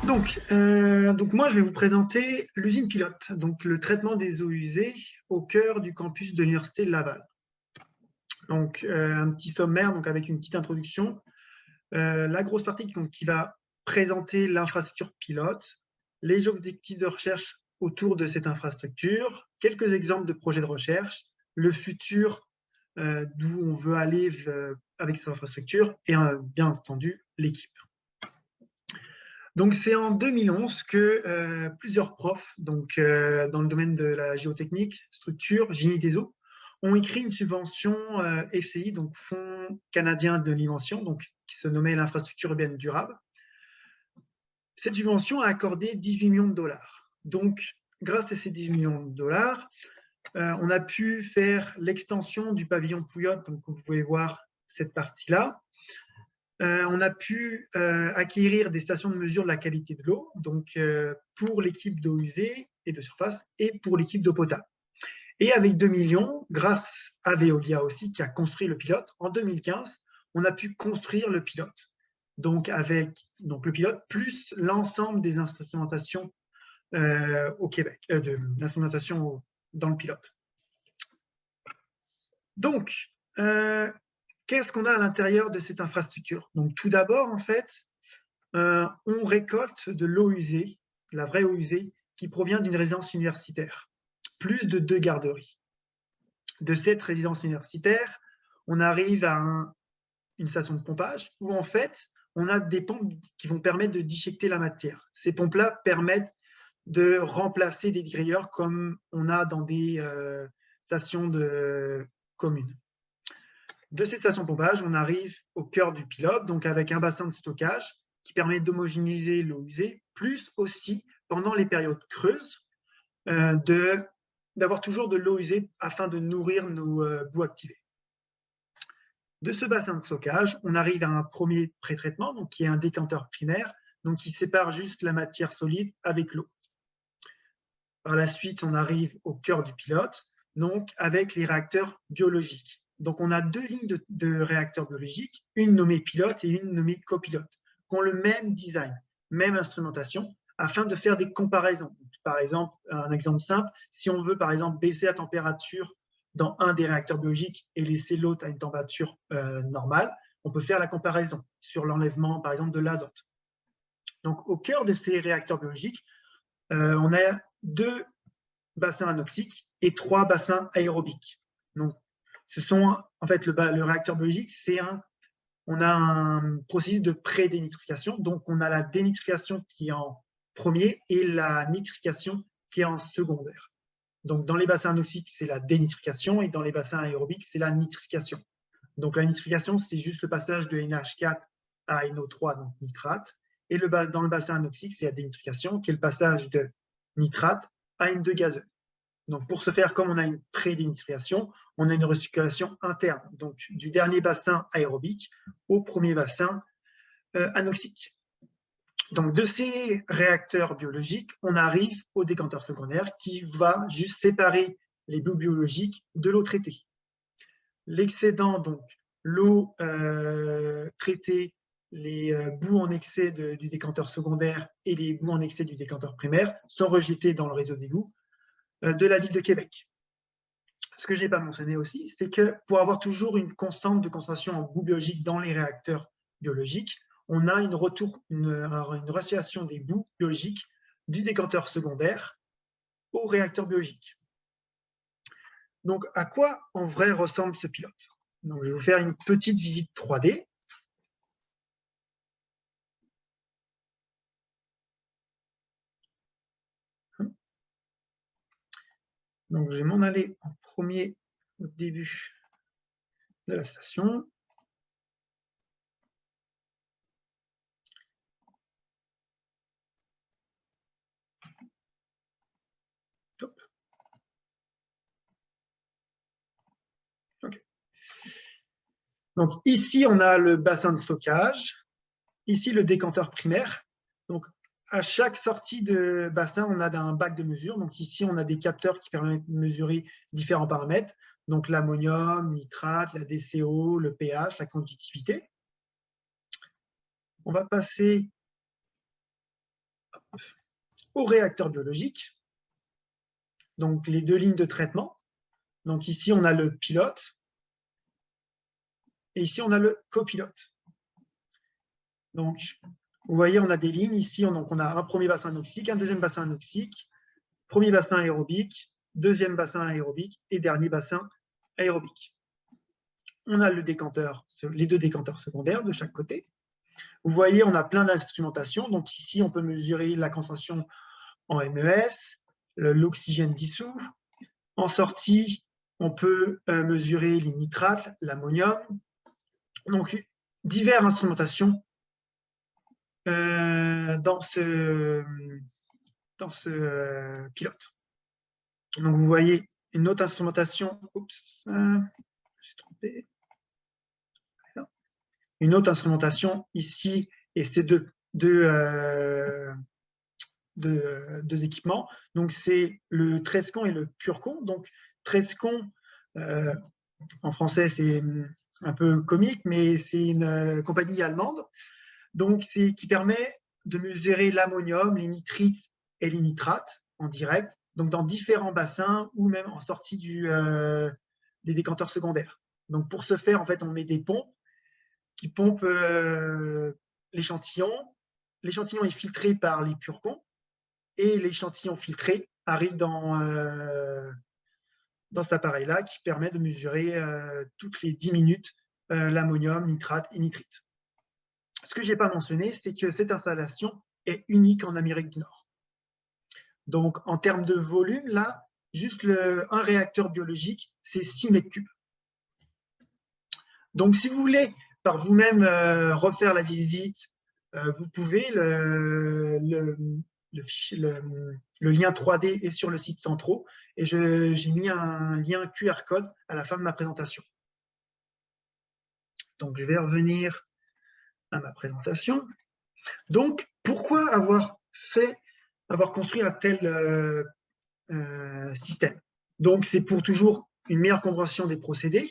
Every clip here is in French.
Donc moi, je vais vous présenter l'usine pilote, donc le traitement des eaux usées au cœur du campus de l'Université de Laval. Donc, un petit sommaire donc avec une petite introduction. La grosse partie qui va présenter l'infrastructure pilote, les objectifs de recherche autour de cette infrastructure, quelques exemples de projets de recherche, le futur d'où on veut aller avec cette infrastructure et bien entendu l'équipe. Donc, c'est en 2011 que plusieurs profs, donc, dans le domaine de la géotechnique, structure, génie des eaux, ont écrit une subvention FCI, donc Fonds canadien de l'invention, donc, qui se nommait l'infrastructure urbaine durable. Cette subvention a accordé 18 millions de dollars. Donc, grâce à ces 18 millions de dollars, on a pu faire l'extension du pavillon Pouillotte, donc vous pouvez voir cette partie-là. On a pu acquérir des stations de mesure de la qualité de l'eau, donc pour l'équipe d'eau usée et de surface et pour l'équipe d'eau potable. Et avec 2 millions, grâce à Veolia aussi, qui a construit le pilote, en 2015, on a pu construire le pilote. Donc avec le pilote plus l'ensemble des instrumentations au Québec, de l'instrumentation dans le pilote. Donc, qu'est-ce qu'on a à l'intérieur de cette infrastructure? Donc, tout d'abord, en fait, on récolte de l'eau usée, la vraie eau usée, qui provient d'une résidence universitaire, plus de 2 garderies. De cette résidence universitaire, on arrive à une station de pompage où, en fait, on a des pompes qui vont permettre de disjecter la matière. Ces pompes-là permettent de remplacer des grilleurs comme on a dans des stations communes. De cette station de pompage, on arrive au cœur du pilote, donc avec un bassin de stockage qui permet d'homogénéiser l'eau usée, plus aussi, pendant les périodes creuses, d'avoir toujours de l'eau usée afin de nourrir nos boues activées. De ce bassin de stockage, on arrive à un premier pré-traitement, donc qui est un décanteur primaire, donc qui sépare juste la matière solide avec l'eau. Par la suite, on arrive au cœur du pilote, donc avec les réacteurs biologiques. Donc, on a 2 lignes de réacteurs biologiques, une nommée pilote et une nommée copilote, qui ont le même design, même instrumentation, afin de faire des comparaisons. Par exemple, un exemple simple, si on veut, par exemple, baisser la température dans un des réacteurs biologiques et laisser l'autre à une température normale, on peut faire la comparaison sur l'enlèvement, par exemple, de l'azote. Donc, au cœur de ces réacteurs biologiques, on a 2 bassins anoxiques et 3 bassins aérobiques. Donc, ce sont, en fait, le réacteur biologique, on a un processus de pré-dénitrification. Donc, on a la dénitrification qui est en premier et la nitrification qui est en secondaire. Donc, dans les bassins anoxiques, c'est la dénitrification et dans les bassins aérobiques, c'est la nitrification. Donc, la nitrification, c'est juste le passage de NH4 à NO3, donc nitrate. Et dans le bassin anoxique, c'est la dénitrification qui est le passage de nitrate à N2 gazeux. Donc, pour ce faire, comme on a une pré-dénitrification, on a une recirculation interne, donc du dernier bassin aérobique au premier bassin anoxique. Donc, de ces réacteurs biologiques, on arrive au décanteur secondaire qui va juste séparer les boues biologiques de l'eau traitée. L'excédent, donc l'eau traitée, les boues en excès du décanteur secondaire et les boues en excès du décanteur primaire sont rejetées dans le réseau d'égouts de la ville de Québec. Ce que je n'ai pas mentionné aussi, c'est que pour avoir toujours une constante de concentration en boues biologiques dans les réacteurs biologiques, on a une retiration des boues biologiques du décanteur secondaire au réacteur biologique. Donc, à quoi en vrai ressemble ce pilote? Donc, je vais vous faire une petite visite 3D. Donc, je vais m'en aller en premier au début de la station. Hop. Okay. Donc, ici, on a le bassin de stockage. Ici, le décanteur primaire. Donc, à chaque sortie de bassin, on a un bac de mesure. Donc, ici, on a des capteurs qui permettent de mesurer différents paramètres. Donc, l'ammonium, nitrate, la DCO, le pH, la conductivité. On va passer au réacteur biologique. Donc, les deux lignes de traitement. Donc, ici, on a le pilote. Et ici, on a le copilote. Donc, vous voyez, on a des lignes. Ici, on a un premier bassin anoxique, un deuxième bassin anoxique, premier bassin aérobique, deuxième bassin aérobique et dernier bassin aérobique. On a le décanteur, les deux décanteurs secondaires de chaque côté. Vous voyez, on a plein d'instrumentation. Donc ici, on peut mesurer la concentration en MES, l'oxygène dissous. En sortie, on peut mesurer les nitrates, l'ammonium. Donc, diverses instrumentations dans ce pilote. Donc, vous voyez une autre instrumentation. Oups, j'ai trompé. Une autre instrumentation ici, et ces deux équipements. Donc, c'est le Trescon et le Purcon. Donc, Trescon, en français, c'est un peu comique, mais c'est une compagnie allemande. Donc, c'est qui permet de mesurer l'ammonium, les nitrites et les nitrates en direct, donc dans différents bassins ou même en sortie des décanteurs secondaires. Donc, pour ce faire, en fait, on met des pompes qui pompent l'échantillon. L'échantillon est filtré par les purcons et l'échantillon filtré arrive dans cet appareil-là qui permet de mesurer toutes les 10 minutes l'ammonium, nitrate et nitrite. Ce que je n'ai pas mentionné, c'est que cette installation est unique en Amérique du Nord. Donc, en termes de volume, là, juste un réacteur biologique, c'est 6 mètres cubes. Donc, si vous voulez par vous-même refaire la visite, vous pouvez, le lien 3D est sur le site Centro et j'ai mis un lien QR code à la fin de ma présentation. Donc, je vais revenir à ma présentation. Donc, pourquoi avoir construit un tel système? Donc, c'est pour toujours une meilleure compréhension des procédés.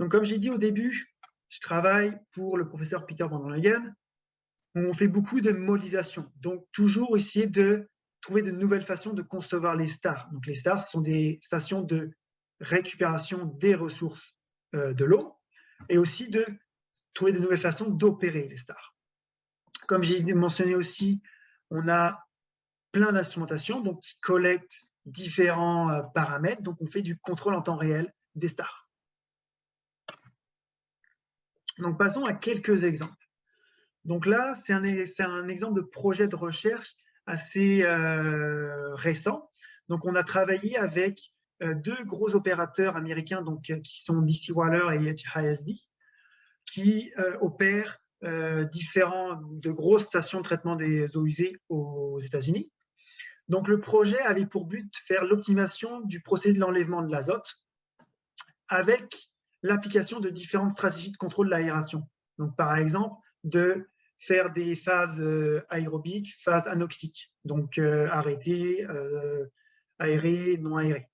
Donc, comme j'ai dit au début, je travaille pour le professeur Peter Van Langen. On fait beaucoup de modélisation. Donc, toujours essayer de trouver de nouvelles façons de concevoir les stars. Donc, les stars, ce sont des stations de récupération des ressources de l'eau et aussi de trouver de nouvelles façons d'opérer les stars. Comme j'ai mentionné aussi, on a plein d'instrumentations qui collectent différents paramètres. Donc, on fait du contrôle en temps réel des stars. Donc, passons à quelques exemples. Donc là, c'est un exemple de projet de recherche assez récent. Donc, on a travaillé avec deux gros opérateurs américains qui sont DC Waller et HISD, qui opèrent de grosses stations de traitement des eaux usées aux États-Unis. Donc, le projet avait pour but de faire l'optimisation du procédé de l'enlèvement de l'azote avec l'application de différentes stratégies de contrôle de l'aération. Donc, par exemple, de faire des phases aérobiques, phases anoxiques, donc arrêtées, aérées, non aérées.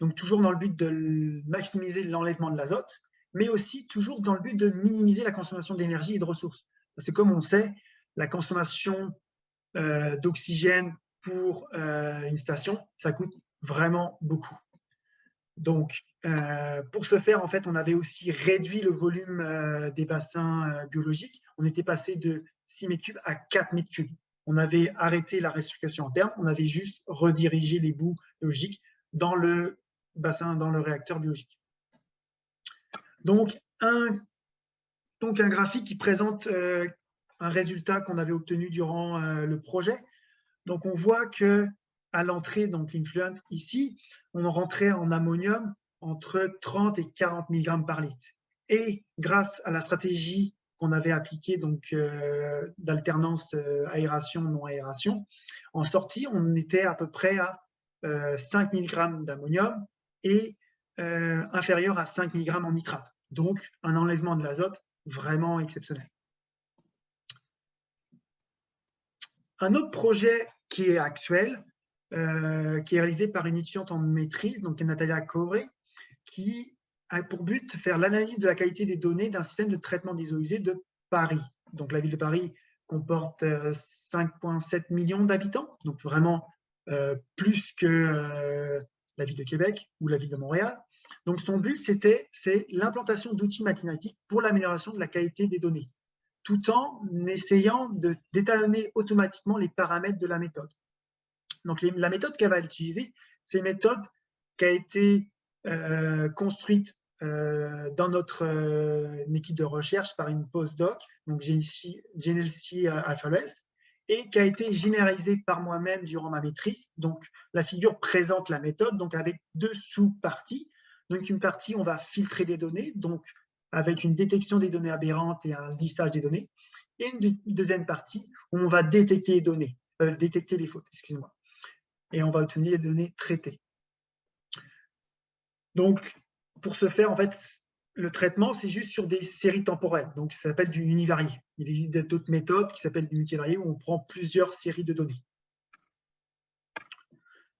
Donc, toujours dans le but de maximiser l'enlèvement de l'azote, mais aussi toujours dans le but de minimiser la consommation d'énergie et de ressources. Parce que comme on sait, la consommation d'oxygène pour une station, ça coûte vraiment beaucoup. Donc, pour ce faire, en fait, on avait aussi réduit le volume des bassins biologiques. On était passé de 6 mètres cubes à 4 mètres cubes. On avait arrêté la restructuration interne, on avait juste redirigé les bouts biologiques dans le bassin, dans le réacteur biologique. Donc, un graphique qui présente un résultat qu'on avait obtenu durant le projet. Donc, on voit que à l'entrée, donc l'influent ici, on rentrait en ammonium entre 30 et 40 mg par litre. Et grâce à la stratégie qu'on avait appliquée d'alternance aération-non-aération, en sortie, on était à peu près à 5 mg d'ammonium et inférieur à 5 mg en nitrate. Donc, un enlèvement de l'azote vraiment exceptionnel. Un autre projet qui est actuel, qui est réalisé par une étudiante en maîtrise, donc Natalia Corré, qui a pour but de faire l'analyse de la qualité des données d'un système de traitement des eaux usées de Paris. Donc la ville de Paris comporte 5,7 millions d'habitants, donc vraiment plus que la ville de Québec ou la ville de Montréal. Donc son but, c'est l'implantation d'outils mathématiques pour l'amélioration de la qualité des données, tout en essayant d'étalonner automatiquement les paramètres de la méthode. Donc la méthode qu'elle va utiliser, c'est une méthode qui a été construite dans notre équipe de recherche par une postdoc, donc Genelsi Alphalès, et qui a été généralisée par moi-même durant ma maîtrise. Donc la figure présente la méthode, donc avec deux sous-parties. Donc une partie, on va filtrer des données, donc avec une détection des données aberrantes et un listage des données. Et une deuxième partie, où on va détecter les données, détecter les fautes, excusez-moi. Et on va obtenir des données traitées. Donc, pour ce faire, en fait, le traitement, c'est juste sur des séries temporelles. Donc, ça s'appelle du univarié. Il existe d'autres méthodes qui s'appellent du multivarié où on prend plusieurs séries de données.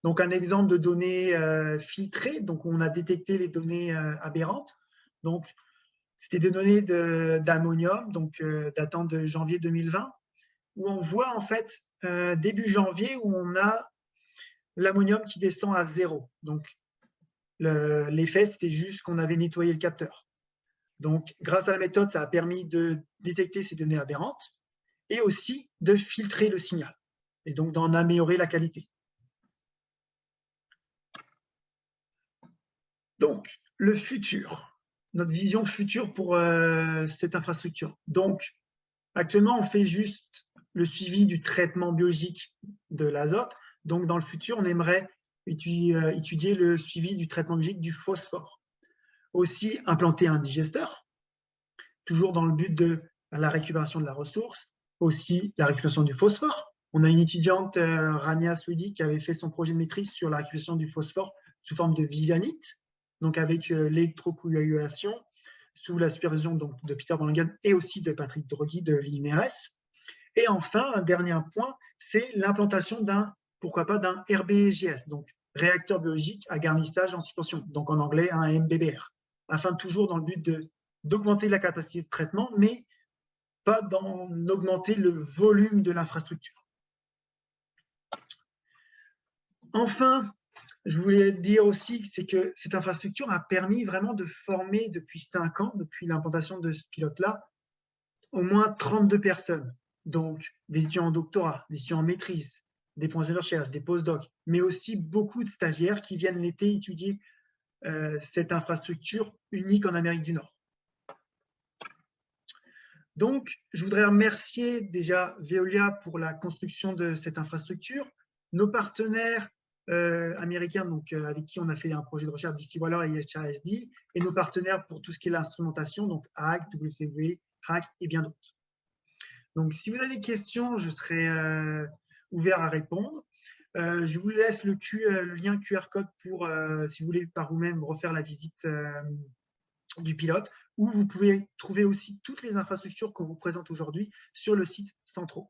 Donc, un exemple de données filtrées. Donc, on a détecté les données aberrantes. Donc, c'était des données d'ammonium, donc datant de janvier 2020, où on voit en fait début janvier où on a l'ammonium qui descend à 0. Donc, l'effet, c'était juste qu'on avait nettoyé le capteur. Donc, grâce à la méthode, ça a permis de détecter ces données aberrantes et aussi de filtrer le signal et donc d'en améliorer la qualité. Donc, le futur, notre vision future pour cette infrastructure. Donc, actuellement, on fait juste le suivi du traitement biologique de l'azote. Donc, dans le futur, on aimerait étudier le suivi du traitement biologique du phosphore. Aussi, implanter un digesteur, toujours dans le but de la récupération de la ressource, aussi la récupération du phosphore. On a une étudiante, Rania Swedi, qui avait fait son projet de maîtrise sur la récupération du phosphore sous forme de vivianite, donc avec l'électrocoagulation, sous la supervision donc, de Peter Brannigan et aussi de Patrick Droghi de l'INRS. Et enfin, un dernier point, c'est l'implantation pourquoi pas, d'un RBGS, donc réacteur biologique à garnissage en suspension, donc en anglais un MBBR, afin toujours dans le but d'augmenter la capacité de traitement, mais pas d'augmenter le volume de l'infrastructure. Enfin, je voulais dire aussi c'est que cette infrastructure a permis vraiment de former depuis 5 ans, depuis l'implantation de ce pilote-là, au moins 32 personnes. Donc, des étudiants en doctorat, des étudiants en maîtrise, des projets de recherche, des postdocs, mais aussi beaucoup de stagiaires qui viennent l'été étudier cette infrastructure unique en Amérique du Nord. Donc, je voudrais remercier déjà Veolia pour la construction de cette infrastructure, nos partenaires américains donc, avec qui on a fait un projet de recherche d'Istiwaller et IHRSD, et nos partenaires pour tout ce qui est l'instrumentation, donc AHAC, WCW, HAC et bien d'autres. Donc, si vous avez des questions, je serai ouvert à répondre. Je vous laisse le lien QR code pour, si vous voulez par vous-même refaire la visite du pilote, où vous pouvez trouver aussi toutes les infrastructures qu'on vous présente aujourd'hui sur le site Centro.